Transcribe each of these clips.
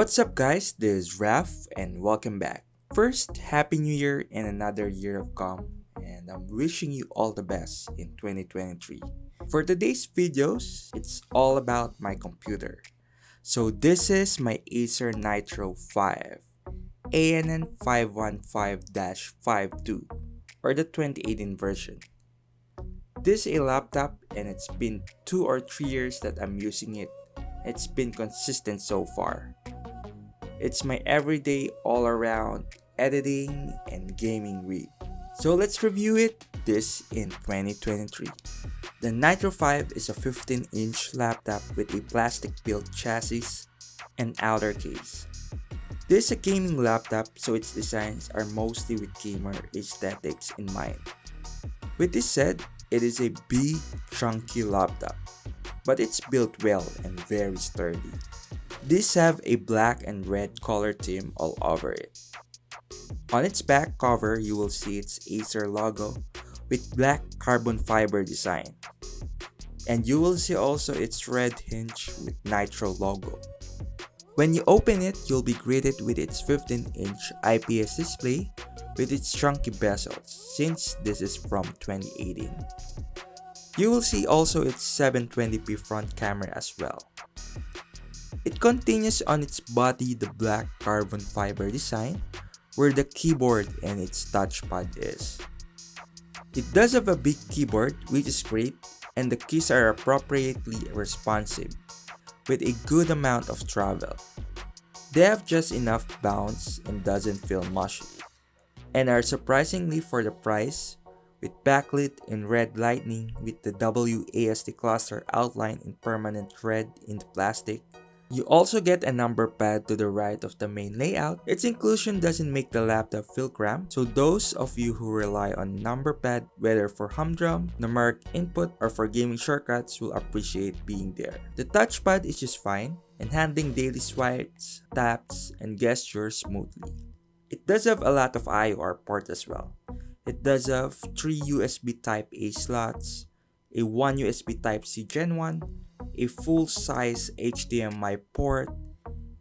What's up guys, this is Raf and welcome back. First, Happy New Year and another year of calm, and I'm wishing you all the best in 2023. For today's videos, it's all about my computer. So this is my Acer Nitro 5 AN515-52 or the 2018 version. This is a laptop and it's been 2 or 3 years that I'm using it. It's been consistent so far. It's my everyday all-around editing and gaming rig. So let's review it this in 2023. The Nitro 5 is a 15-inch laptop with a plastic-built chassis and outer case. This is a gaming laptop, so its designs are mostly with gamer aesthetics in mind. With this said, it is a big, chunky laptop, but it's built well and very sturdy. These have a black and red color theme all over it. On its back cover, you will see its Acer logo with black carbon fiber design. And you will see also its red hinge with Nitro logo. When you open it, you'll be greeted with its 15-inch IPS display with its chunky bezels, since this is from 2018. You will see also its 720p front camera as well. It continues on its body the black carbon fiber design where the keyboard and its touchpad is. It does have a big keyboard which is great, and the keys are appropriately responsive with a good amount of travel. They have just enough bounce and doesn't feel mushy, and are surprisingly for the price, with backlit in red lightning with the WASD cluster outlined in permanent red in the plastic. You also get a number pad to the right of the main layout. Its inclusion doesn't make the laptop feel cramped, so those of you who rely on number pad, whether for humdrum, numeric input, or for gaming shortcuts will appreciate being there. The touchpad is just fine, and handling daily swipes, taps, and gestures smoothly. It does have a lot of I/O ports as well. It does have 3 USB Type-A slots, a 1 USB Type-C Gen 1, a full-size HDMI port,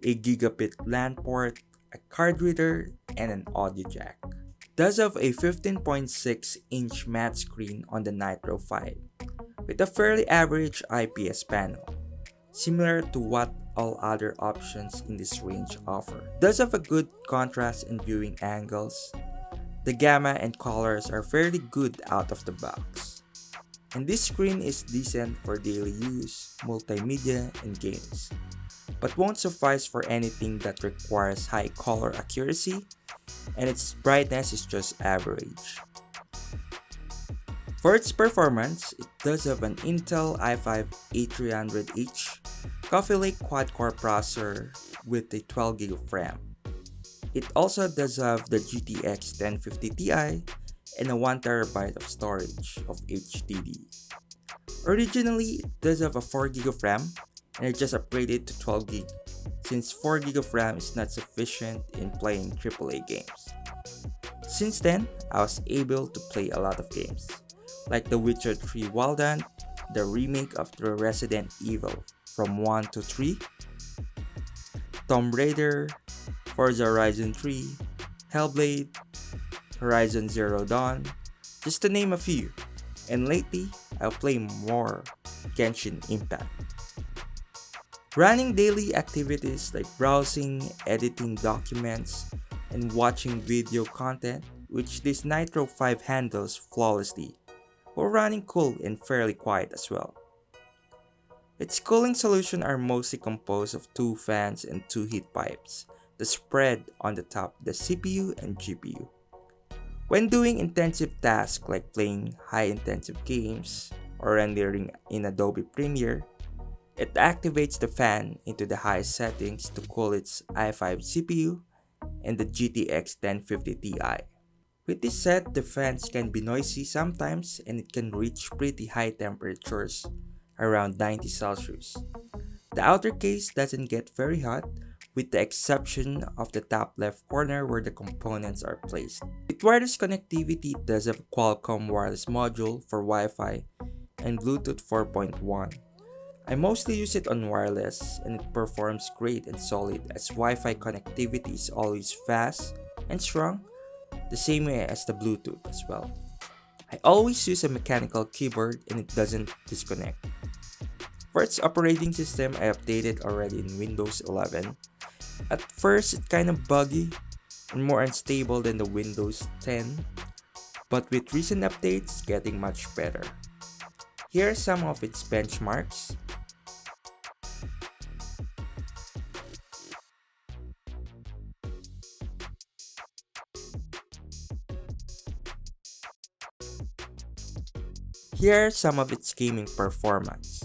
a gigabit LAN port, a card reader, and an audio jack. It does have a 15.6-inch matte screen on the Nitro 5 with a fairly average IPS panel, similar to what all other options in this range offer. It does have a good contrast and viewing angles. The gamma and colors are fairly good out of the box. And this screen is decent for daily use, multimedia, and games, but won't suffice for anything that requires high color accuracy, and its brightness is just average. For its performance, it does have an Intel i5-8300H Coffee Lake quad-core processor with a 12GB of RAM. It also does have the GTX 1050 Ti and a 1TB of storage of HDD. Originally, it does have a 4GB of RAM, and I just upgraded to 12GB since 4GB of RAM is not sufficient in playing AAA games. Since then, I was able to play a lot of games, like The Witcher 3 Wild Hunt, the remake of the Resident Evil from 1 to 3, Tomb Raider, Forza Horizon 3, Hellblade, Horizon Zero Dawn, just to name a few, and lately I'll play more Genshin Impact. Running daily activities like browsing, editing documents, and watching video content, which this Nitro 5 handles flawlessly, while running cool and fairly quiet as well. Its cooling solutions are mostly composed of 2 fans and 2 heat pipes that spread on the top of the CPU and GPU. When doing intensive tasks like playing high-intensive games or rendering in Adobe Premiere, it activates the fan into the highest settings to cool its i5 CPU and the GTX 1050 Ti. With this set, the fans can be noisy sometimes and it can reach pretty high temperatures, around 90 Celsius. The outer case doesn't get very hot, with the exception of the top left corner where the components are placed. With wireless connectivity, it does have a Qualcomm wireless module for Wi-Fi and Bluetooth 4.1, I mostly use it on wireless and it performs great and solid as Wi-Fi connectivity is always fast and strong, the same way as the Bluetooth as well. I always use a mechanical keyboard and it doesn't disconnect. For its operating system, I updated already in Windows 11. At first, it's kind of buggy and more unstable than the Windows 10, but with recent updates, getting much better. Here are some of its benchmarks. Here are some of its gaming performance.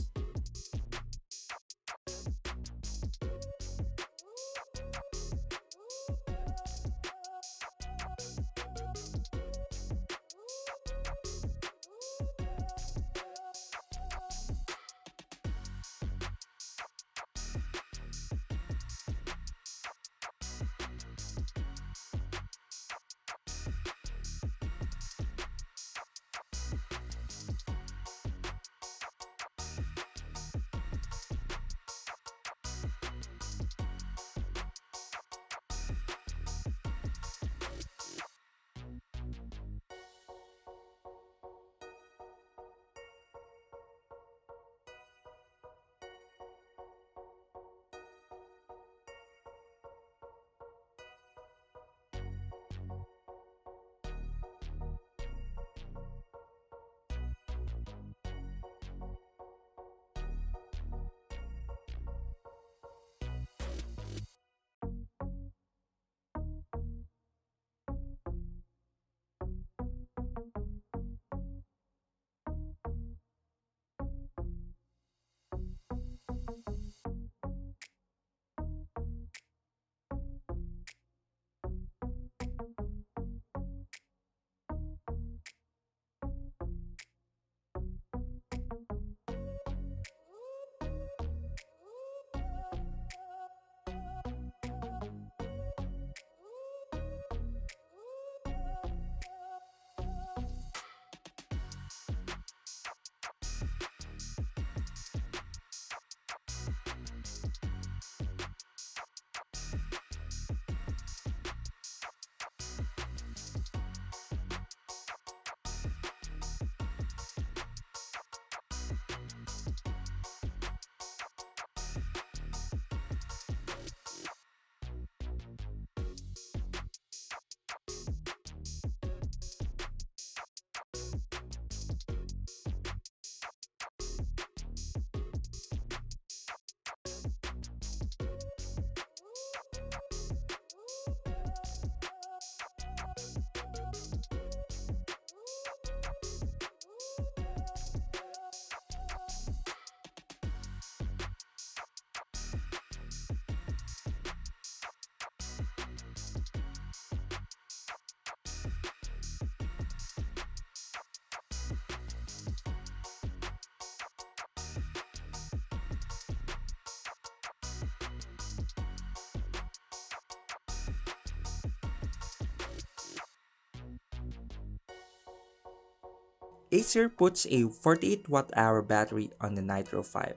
Acer puts a 48 watt-hour battery on the Nitro 5,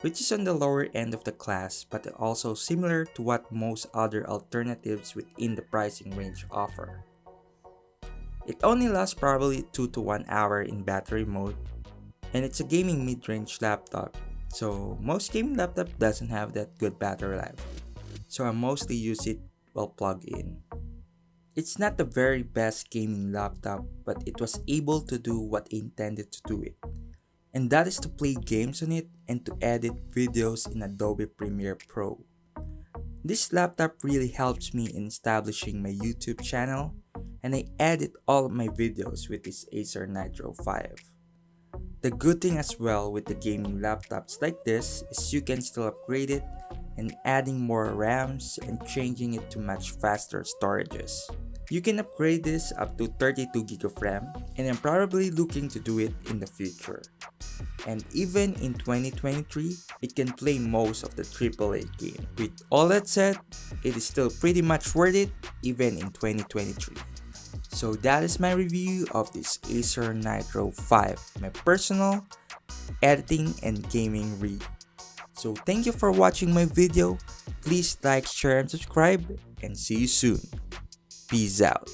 which is on the lower end of the class but also similar to what most other alternatives within the pricing range offer. It only lasts probably 2 to 1 hour in battery mode, and it's a gaming mid-range laptop, so most gaming laptop doesn't have that good battery life, so I mostly use it while plugged in. It's not the very best gaming laptop, but it was able to do what it intended to do it, and that is to play games on it and to edit videos in Adobe Premiere Pro. This laptop really helps me in establishing my YouTube channel, and I edit all of my videos with this Acer Nitro 5. The good thing as well with the gaming laptops like this is you can still upgrade it and adding more RAMs and changing it to much faster storages. You can upgrade this up to 32GB of RAM, and I'm probably looking to do it in the future. And even in 2023, it can play most of the AAA game. With all that said, it is still pretty much worth it even in 2023. So that is my review of this Acer Nitro 5, my personal editing and gaming rig. So thank you for watching my video. Please like, share, and subscribe, and see you soon. Peace out.